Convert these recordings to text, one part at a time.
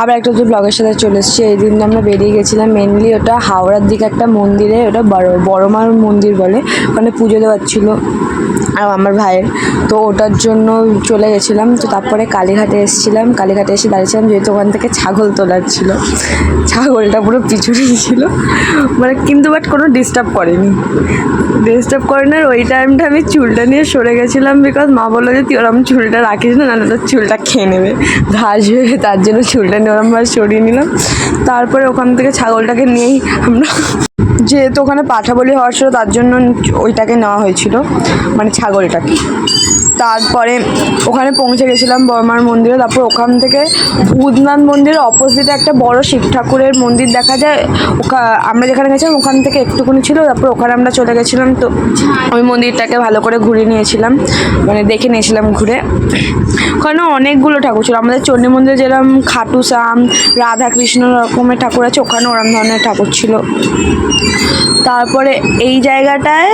আবার একটা যে ব্লগের সাথে চলে এসেছি। এই দিন আমরা বেরিয়ে গেছিলাম মেনলি ওটা হাওড়ার দিকে একটা মন্দিরে, ওটা বড়মার মন্দির বলে, ওখানে পুজো দেওয়ার ছিল আর আমার ভাইয়ের, তো ওটার জন্য চলে গেছিলাম। তো তারপরে কালীঘাটে এসেছিলাম, কালীঘাটে এসে দাঁড়িয়েছিলাম যেহেতু ওখান থেকে ছাগল তোলার ছিল। ছাগলটা পুরো পিছনেই ছিল মানে, কিন্তু বাট কোনো ডিস্টার্ব করেনি আর ওই টাইমটা আমি চুলটা নিয়ে সরে গেছিলাম, বিকজ মা বললো যে তুই ওরম চুলটা রাখিস না, নাহলে তোর চুলটা খেয়ে নেবে, ঘাস হয়ে, তার জন্য চুলটা নিয়ে ওরমভাবে সরিয়ে নিলাম। তারপরে ওখান থেকে ছাগলটাকে নিয়েই আমরা, যেহেতু ওখানে পাঠা বলি হওয়ার ছিল তার জন্য ওইটাকে নেওয়া হয়েছিল, মানে ছাগলটাকে। তারপরে ওখানে পৌঁছে গেছিলাম বড়মার মন্দিরে। তারপর ওখান থেকে ভূতনাথ মন্দিরের অপোজিটে একটা বড় শিব ঠাকুরের মন্দির দেখা যায়, আমরা যেখানে গেছিলাম ওখান থেকে একটুকুনি ছিল। তারপর ওখানে আমরা চলে গেছিলাম, তো ওই মন্দিরটাকে ভালো করে ঘুরে নিয়েছিলাম, মানে দেখে নিয়েছিলাম ঘুরে। ওখানে অনেকগুলো ঠাকুর ছিল, আমাদের চণ্ডী মন্দিরে যেরকম খাটু শ্যাম, রাধা কৃষ্ণ রকমের ঠাকুর আছে, ওখানে ওরম ধরনের ঠাকুর ছিল। তারপরে এই জায়গাটায়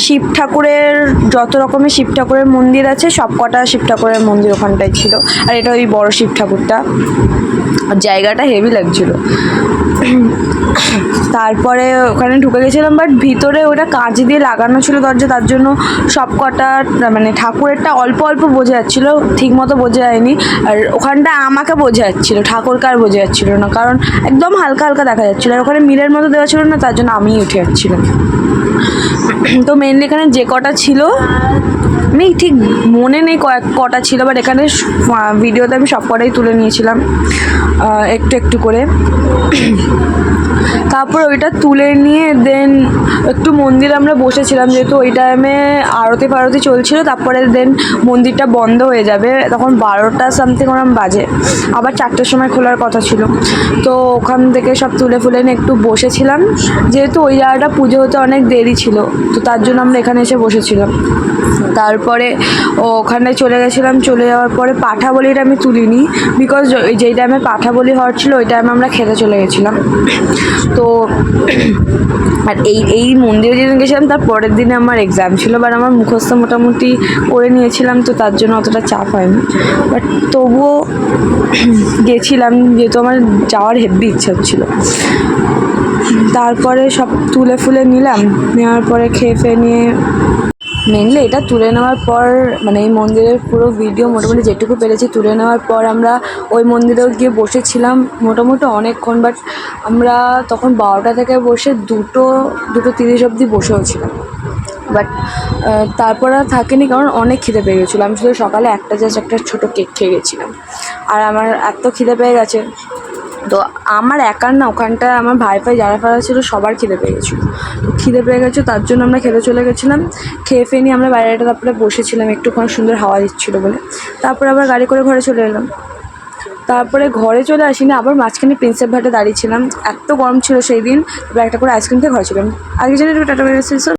শিব ঠাকুরের, যত রকমের শিব ঠাকুরের মন্দির আছে সব কটা শিব ঠাকুরের মন্দির ওখানটায় ছিল। আর এটা ওই বড় শিব ঠাকুরটা, জায়গাটা হেভি লাগছিল। তারপরে ওখানে ঢুকে গেছিলাম, বাট ভিতরে ওটা কাঁচ দিয়ে লাগানো ছিল দরজা, তার জন্য সব কটা মানে ঠাকুরেরটা অল্প অল্প বোঝা যাচ্ছিলো, ঠিক মতো বোঝা যায়নি। আর ওখানটা আমাকে বোঝা যাচ্ছিলো, ঠাকুরকে আর বোঝা যাচ্ছিলো না, কারণ একদম হালকা হালকা দেখা যাচ্ছিলো। আর ওখানে মিরের মতো দেওয়া ছিল না, তার জন্য আমিই উঠে যাচ্ছিলাম। তো মেনলি এখানে যে কটা ছিল আমি ঠিক মনে নেই কটা ছিল, বাট এখানে ভিডিওতে আমি সব কটাই তুলে নিয়েছিলাম একটু একটু করে। তারপর ওইটা তুলে নিয়ে দেন একটু মন্দিরে আমরা বসেছিলাম, যেহেতু ওই টাইমে আরতি ফারতি চলছিল। তারপরে দেন মন্দিরটা বন্ধ হয়ে যাবে, তখন 12টা সামথিং ওরম বাজে, আবার 4টার সময় খোলার কথা ছিল। তো ওখান থেকে সব তুলে ফুলে নিয়ে একটু বসেছিলাম, যেহেতু ওই জায়গাটা পুজো হতে অনেক দেরি ছিল, তো তার জন্য আমরা এখানে এসে বসেছিলাম। তারপরে ওখানে চলে গেছিলাম, চলে যাওয়ার পরে পাঠা বলিটা আমি তুলিনি, বিকজ যেই টাইমে পাঠা বলি হওয়ার ছিল ওই টাইমে আমরা খেতে চলে গেছিলাম। তো আর এই মন্দিরে যেদিন গেছিলাম তার পরের দিনে আমার এক্সাম ছিল, বাট আমার মুখস্থ মোটামুটি করে নিয়েছিলাম, তো তার জন্য অতটা চাপ হয়নি। বাট তবুও গেছিলাম, যেহেতু আমার যাওয়ার হেব্বি ইচ্ছা হচ্ছিলো। তারপরে সব তুলে ফুলে নিলাম, নেওয়ার পরে খেয়ে ফেয়ে নিয়ে মেনলি এটা তুলে নেওয়ার পর, মানে এই মন্দিরের পুরো ভিডিও মোটামুটি যেটুকু পেরেছি তুলে নেওয়ার পর আমরা ওই মন্দিরেও গিয়ে বসেছিলাম মোটামুটি অনেকক্ষণ। বাট আমরা তখন 12টা থেকে বসে 2:30 অবধি বসেও ছিলাম, বাট তারপর আর থাকেনি, কারণ অনেক খিদে পেয়ে গেছিলো। আমি শুধু সকালে একটা ছোটো কেক খেয়ে গেছিলাম, আর আমার এত খিদে পেয়ে গেছে। তো আমার একার না, ওখানটায় আমার ভাই যারা ফারা ছিল সবার খিদে পেয়ে গেছিলো, তার জন্য আমরা খেতে চলে গেছিলাম। খেয়ে ফেয়ে নিয়ে আমরা বাইরেটা তারপরে বসেছিলাম একটুক্ষণ, সুন্দর হাওয়া দিচ্ছিলো বলে। তারপরে আবার গাড়ি করে ঘরে চলে এলাম। তারপরে ঘরে চলে আসিনি, আবার মাঝখানে প্রিন্সেপ ঘাটে দাঁড়িয়েছিলাম, এত গরম ছিল সেই দিন। এবার একটা করে আইসক্রিম খেয়ে ঘরে ছিলাম। আগে জানি টাটা বেরিয়েছি।